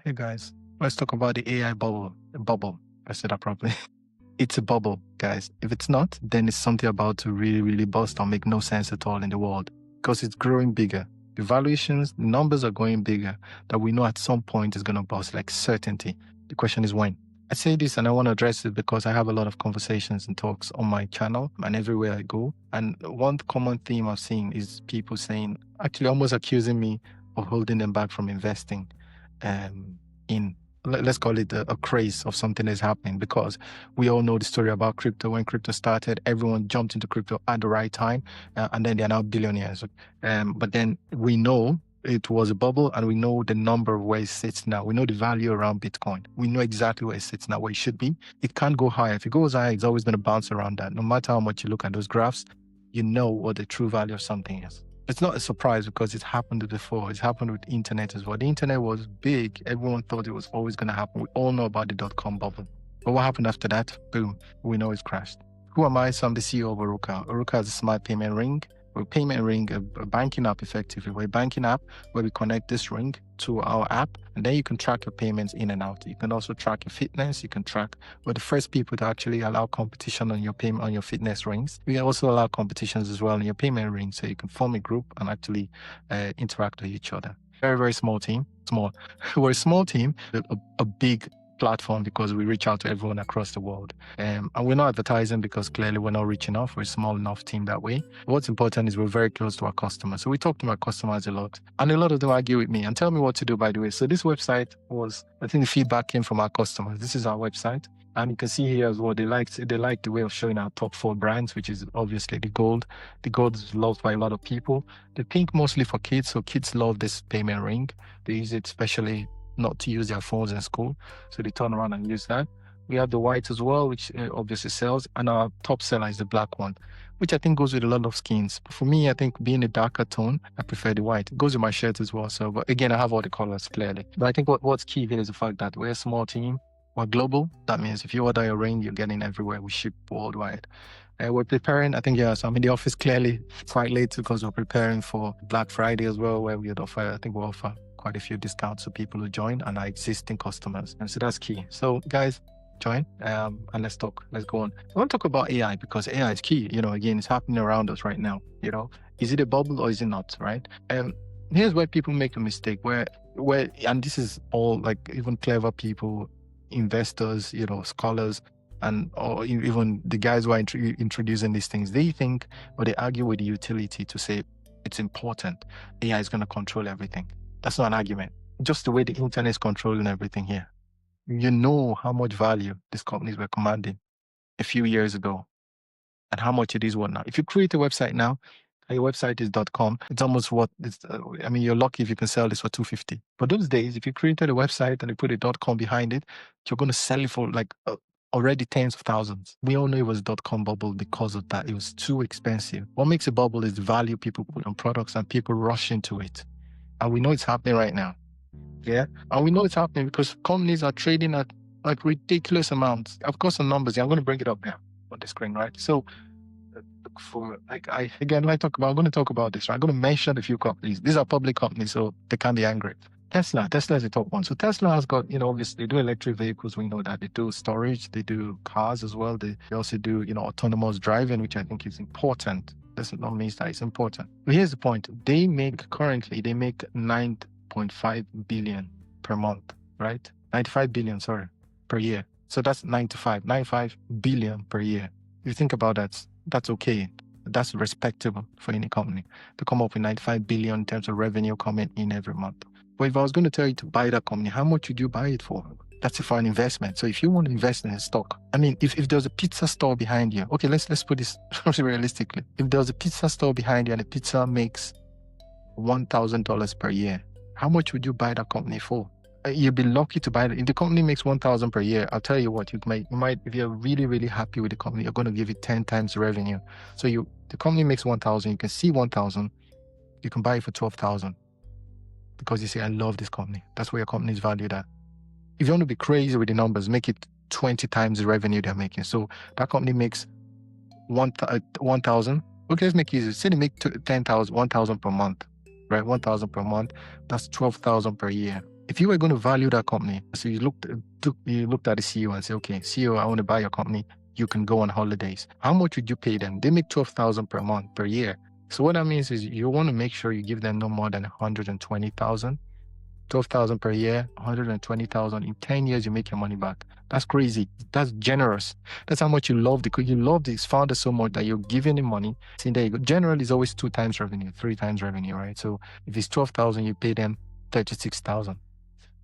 Hey guys, let's talk about the AI bubble. A bubble. I said that properly. It's a bubble, guys. If it's not, then it's something about to really, really bust or make no sense at all in the world because it's growing bigger. The valuations, the numbers are going bigger that we know at some point is going to bust, like certainty. The question is when. I say this and I want to address it because I have a lot of conversations and talks on my channel and everywhere I go. And one common theme I've seen is people saying, actually almost accusing me of holding them back from investing in let's call it a craze of something that's happening, because we all know the story about crypto. When crypto started, everyone jumped into crypto at the right time, and then they're now billionaires. But then we know it was a bubble, and we know the number of where it sits now. We know the value around Bitcoin. We know exactly where it sits now, where it should be. It can't go higher. If it goes higher, it's always going to bounce around that. No matter how much you look at those graphs, you know what the true value of something is. It's not a surprise because it's happened before. It's happened with internet as well. The internet was big. Everyone thought it was always going to happen. We all know about the dot-com bubble. But what happened after that? Boom. We know it's crashed. Who am I? So I'm the CEO of Aruka. Aruka is a smart payment ring. We're a payment ring, a banking app effectively. We're a banking app where we connect this ring to our app, and then you can track your payments in and out. You can also track your fitness. You can track. We're the first people to actually allow competition on your payment, on your fitness rings. We also allow competitions as well in your payment ring, so you can form a group and actually interact with each other. Very, very small team. Small. We're a small team, a big platform because we reach out to everyone across the world. And we're not advertising because clearly we're not reaching off. We're a small enough team that way. What's important is we're very close to our customers. So we talk to our customers a lot. And a lot of them argue with me and tell me what to do, by the way. So this website was, I think the feedback came from our customers. This is our website. And you can see here as well, they like the way of showing our top 4 brands, which is obviously the gold. The gold is loved by a lot of people. The pink mostly for kids. So kids love this payment ring. They use it especially not to use their phones in school. So they turn around and use that. We have the white as well, which obviously sells. And our top seller is the black one, which I think goes with a lot of skins. But for me, I think being a darker tone, I prefer the white. It goes with my shirt as well. So, but again, I have all the colors clearly. But I think what's key here is the fact that we're a small team. We're global. That means if you order your ring, you're getting everywhere. We ship worldwide. We're preparing, I think, so I'm in the office clearly quite late because we're preparing for Black Friday as well, where we'll offer quite a few discounts to people who join and our existing customers. And so that's key. So guys, join and let's talk. Let's go on. I want to talk about AI because AI is key. Again, it's happening around us right now. Is it a bubble or is it not, right? And here's where people make a mistake where, and this is all like even clever people, investors, scholars, or even the guys who are introducing these things, they think or they argue with the utility to say it's important. AI is going to control everything. That's not an argument. Just the way the internet is controlling everything here. You know how much value these companies were commanding a few years ago and how much it is what now. If you create a website now, your website is .com, it's almost what it's, you're lucky if you can sell this for $250. But those days, if you created a website and you put a .com behind it, you're going to sell it for like already tens of thousands. We all know it was .com bubble because of that. It was too expensive. What makes a bubble is the value people put on products and people rush into it. And we know it's happening right now. Yeah. And we know it's happening because companies are trading at like ridiculous amounts. I've got some numbers here. I'm going to bring it up now on the screen, right? So I'm going to talk about this, right? I'm going to mention a few companies. These are public companies, so they can't be angry. Tesla is the top one. So Tesla has got, obviously they do electric vehicles. We know that they do storage, they do cars as well. They also do, autonomous driving, which I think is important. Does not mean that it's important. But here's the point. They make 9.5 billion per month, right? 95 billion, per year. So that's 95 billion per year. If you think about that, that's okay. That's respectable for any company to come up with 95 billion in terms of revenue coming in every month. But if I was going to tell you to buy that company, how much would you buy it for? That's for an investment. So if you want to invest in a stock, if there's a pizza store behind you, okay, let's put this realistically. If there's a pizza store behind you and the pizza makes $1,000 per year, how much would you buy that company for? You'd be lucky to buy it. If the company makes $1,000 per year, I'll tell you what, you might, if you're really, really happy with the company, you're going to give it 10 times the revenue. So the company makes 1,000, you can see 1,000, you can buy it for 12,000 because you say, I love this company. That's where your company is valued at. If you want to be crazy with the numbers, make it 20 times the revenue they're making. So that company makes 1,000. Okay, let's make it easy. Say they make 10,000, 1,000 per month, right? 1,000 per month. That's 12,000 per year. If you were going to value that company, so you looked at the CEO and say, okay, CEO, I want to buy your company. You can go on holidays. How much would you pay them? They make 12,000 per month, per year. So what that means is you want to make sure you give them no more than 120,000. 12,000 per year, 120,000. In 10 years, you make your money back. That's crazy. That's generous. That's how much you love this founder so much that you're giving him money. See, there you go. Generally, is always 2 times revenue, 3 times revenue, right? So if it's 12,000, you pay them 36,000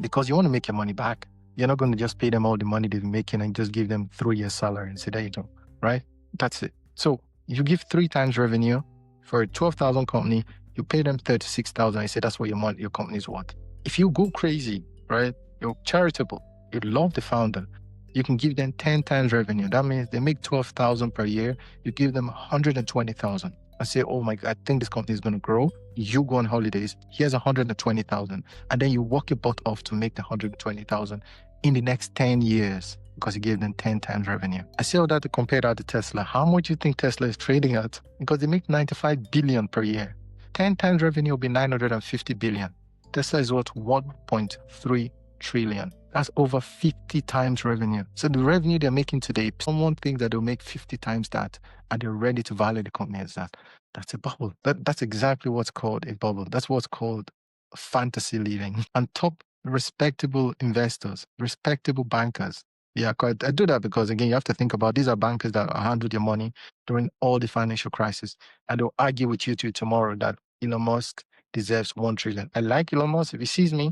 because you want to make your money back. You're not going to just pay them all the money they're making and just give them 3 years salary and say, there you go, right? That's it. So you give 3 times revenue for a 12,000 company, you pay them 36,000. I say that's what your company is worth. If you go crazy, right, you're charitable, you love the founder, you can give them 10 times revenue. That means they make 12,000 per year. You give them 120,000. I say, oh my God, I think this company is going to grow. You go on holidays. Here's 120,000. And then you work your butt off to make the 120,000 in the next 10 years because you gave them 10 times revenue. I say all that to compare that to Tesla. How much do you think Tesla is trading at? Because they make 95 billion per year. 10 times revenue will be 950 billion. Tesla is worth 1.3 trillion. That's over 50 times revenue. So the revenue they're making today, someone thinks that they'll make 50 times that and they're ready to value the company as that. That's a bubble. That's exactly what's called a bubble. That's what's called fantasy living. And top respectable investors, respectable bankers. Yeah, quite. I do that because, again, you have to think about these are bankers that handled your money during all the financial crisis. And they'll argue with you tomorrow that Elon Musk deserves 1 trillion. I like Elon Musk. If he sees me,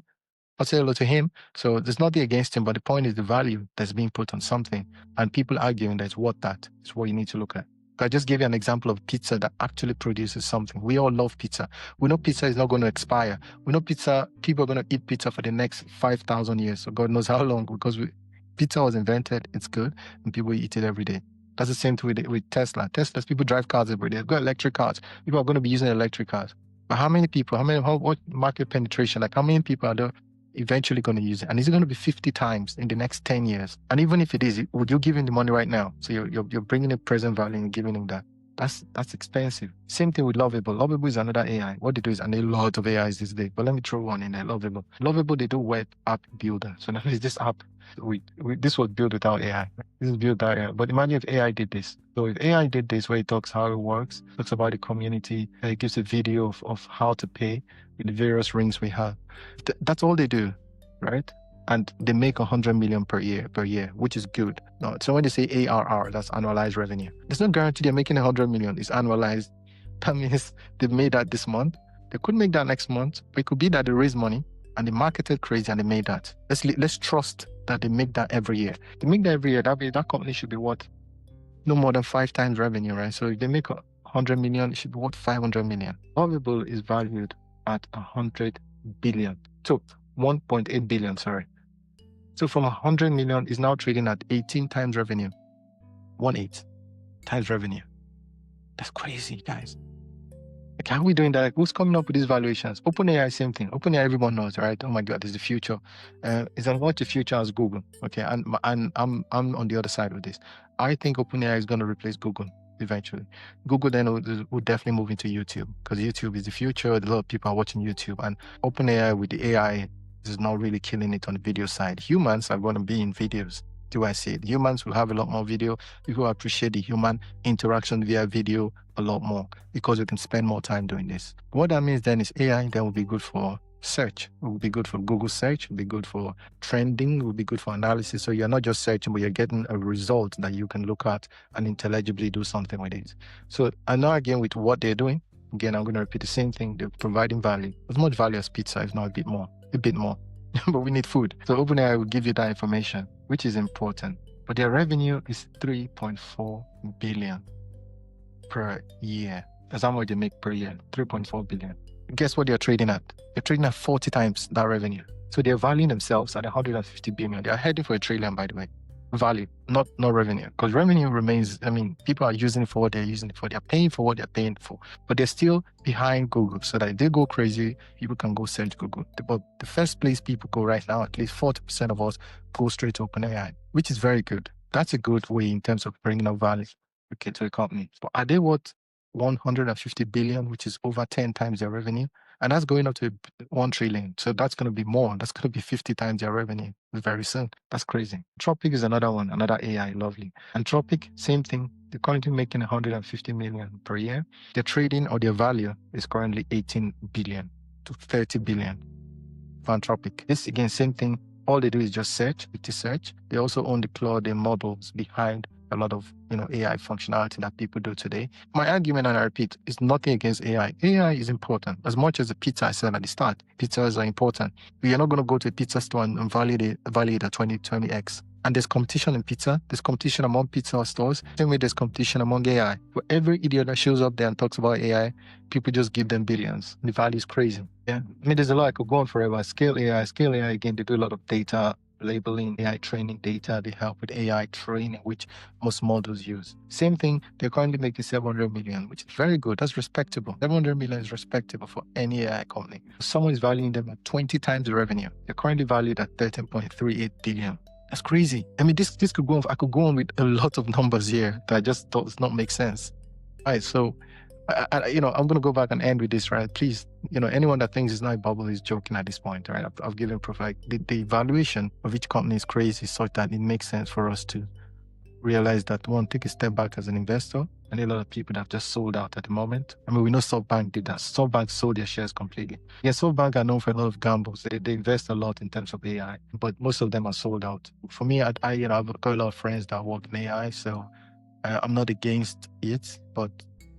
I'll say hello to him. So there's nothing against him, but the point is the value that's being put on something. And people arguing that it's worth that. It's what you need to look at. I just gave you an example of pizza that actually produces something. We all love pizza. We know pizza is not going to expire. We know people are going to eat pizza for the next 5,000 years. So God knows how long, because pizza was invented, it's good, and people eat it every day. That's the same thing with Tesla. People drive cars every day. They've got electric cars. People are going to be using electric cars. But how many people, what market penetration, like how many people are there eventually going to use it? And is it going to be 50 times in the next 10 years? And even if it is, would you give him the money right now? So you're bringing in present value and giving him that. That's expensive. Same thing with Lovable. Lovable is another AI. What they do is, and a lot of AIs these days, but let me throw one in there, Lovable. Lovable, they do web app builder. So now it's this app. This was built without AI. This is built without AI. But imagine if AI did this. So if AI did this, where it talks how it works, talks about the community, it gives a video of how to pay with the various rings we have. That's all they do, right? And they make 100 million per year, which is good. No, so when they say ARR, that's annualized revenue. There's no guarantee they're making 100 million. It's annualized. That means they've made that this month. They could make that next month. But it could be that they raised money and they marketed crazy and they made that. Let's trust that they make that every year. They make that every year. That company should be worth no more than 5 times revenue, right? So if they make 100 million, it should be worth 500 million. Lovable is valued at 100 billion. So 1.8 billion, sorry. So from 100 million is now trading at 18 times revenue. 1.8 times revenue. That's crazy, guys. Like, how are we doing that? Like, who's coming up with these valuations? OpenAI, same thing. OpenAI, everyone knows, right? Oh my God, this is the future. It's as much the future as Google. Okay, and I'm on the other side of this. I think OpenAI is going to replace Google eventually. Google then will definitely move into YouTube because YouTube is the future. A lot of people are watching YouTube, and OpenAI with the AI is not really killing it on the video side. Humans are going to be in videos. Do I see it? Humans will have a lot more video. People appreciate the human interaction via video a lot more because we can spend more time doing this. What that means then is AI then will be good for search. It will be good for Google search. It will be good for trending. It will be good for analysis. So you're not just searching, but you're getting a result that you can look at and intelligibly do something with it. So I know again with what they're doing, again, I'm going to repeat the same thing. They're providing value. As much value as pizza, if not a bit more. But we need food. So OpenAI will give you that information, which is important. But their revenue is 3.4 billion per year. That's how much they make per year, 3.4 billion. Guess what they're trading at? They're trading at 40 times that revenue. So they're valuing themselves at 150 billion. They're heading for $1 trillion, by the way. Value, not revenue. Because revenue remains, people are using it for what they're using it for. They're paying for what they're paying for. But they're still behind Google. So that if they go crazy, people can go search Google. But the first place people go right now, at least 40% of us go straight to OpenAI, which is very good. That's a good way in terms of bringing up value to the company. But are they worth 150 billion, which is over 10 times their revenue? And that's going up to 1 trillion. So that's going to be more. That's going to be 50 times their revenue very soon. That's crazy. Anthropic is another one, another AI, lovely. Anthropic, same thing. They're currently making 150 million per year. Their trading or their value is currently 18 billion to 30 billion for Anthropic. This again, same thing. All they do is just search, it is search. They also own the cloud and models behind a lot of AI functionality that people do today. My argument, and I repeat, is nothing against AI. AI is important as much as the pizza I said at the start. Pizzas are important. We are not going to go to a pizza store and value it at 20x. And there's competition in pizza. There's competition among pizza stores. Same way there's competition among AI. For every idiot that shows up there and talks about AI, people just give them billions. The value is crazy. Yeah. I mean, there's a lot I could go on forever. Scale AI again, they do a lot of data labeling, AI training data. They help with AI training, which most models use. Same thing, they're currently making 700 million, which is very good. That's respectable. 700 million is respectable for any AI company. Someone is valuing them at 20 times the revenue. They're currently valued at 13.38 billion. That's crazy. I mean, this could go on. I could go on with a lot of numbers here that I just thought does not make sense. All right, so I'm going to go back and end with this, right? Please, anyone that thinks it's not a bubble is joking at this point, right? I've given proof. Like the valuation of each company is crazy, such that it makes sense for us to realize that one, take a step back as an investor. And a lot of people that have just sold out at the moment. I mean, we know SoftBank did that. SoftBank sold their shares completely. Yeah, SoftBank are known for a lot of gambles. They invest a lot in terms of AI, but most of them are sold out. For me, I've got a lot of friends that work in AI, so I'm not against it, but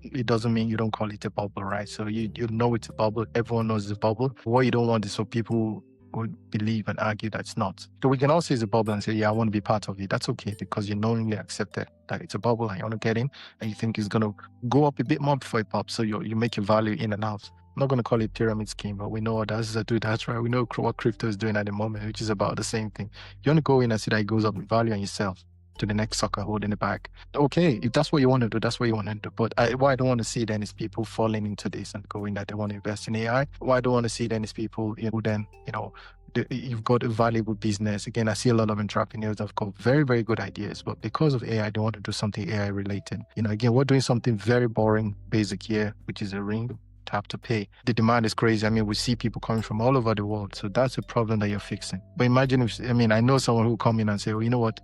it doesn't mean you don't call it a bubble, right? So you know it's a bubble. Everyone knows it's a bubble. What you don't want is for people would believe and argue that it's not. So we can all say it's a bubble and say, yeah, I want to be part of it. That's okay because you knowingly accepted that it's a bubble and you want to get in and you think it's going to go up a bit more before it pops. So you make your value in and out. I'm not going to call it pyramid scheme, but we know what that's do. That's right. We know what crypto is doing at the moment, which is about the same thing. You want to go in and see that it goes up in value on yourself to the next sucker holding it back. Okay, if that's what you want to do, that's what you want to do. But what I don't want to see then is people falling into this and going that they want to invest in AI. What I don't want to see then is people, you've got a valuable business. Again, I see a lot of entrepreneurs that have got very, very good ideas, but because of AI, they want to do something AI related. Again, we're doing something very boring, basic here, which is a ring. Tap to pay. The demand is crazy. I mean, we see people coming from all over the world. So that's a problem that you're fixing. But imagine I know someone who come in and say, well, you know what?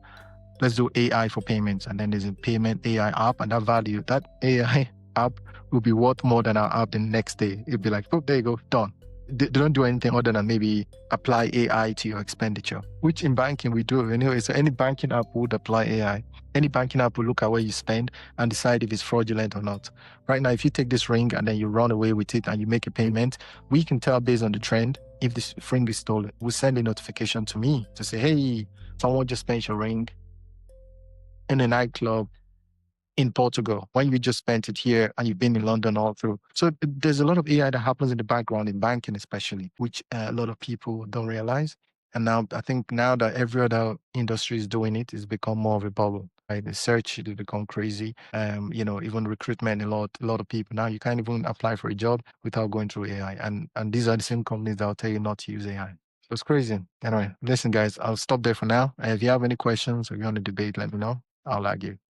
Let's do AI for payments. And then there's a payment AI app, and that AI app will be worth more than our app the next day. It'll be like, oh, there you go, done. They don't do anything other than maybe apply AI to your expenditure, which in banking we do anyway. So any banking app would apply AI. Any banking app will look at where you spend and decide if it's fraudulent or not. Right now, if you take this ring and then you run away with it and you make a payment, we can tell based on the trend if this ring is stolen. We'll send a notification to me to say, hey, someone just spent your ring in a nightclub in Portugal when you just spent it here and you've been in London all through. So there's a lot of AI that happens in the background in banking especially, which a lot of people don't realize. And now I think now that every other industry is doing it, it's become more of a bubble. Right? The search has become crazy. Even recruitment, a lot of people now you can't even apply for a job without going through AI. And these are the same companies that will tell you not to use AI. So it's crazy. Anyway, listen, guys, I'll stop there for now. If you have any questions or you want to debate, let me know. I'll argue.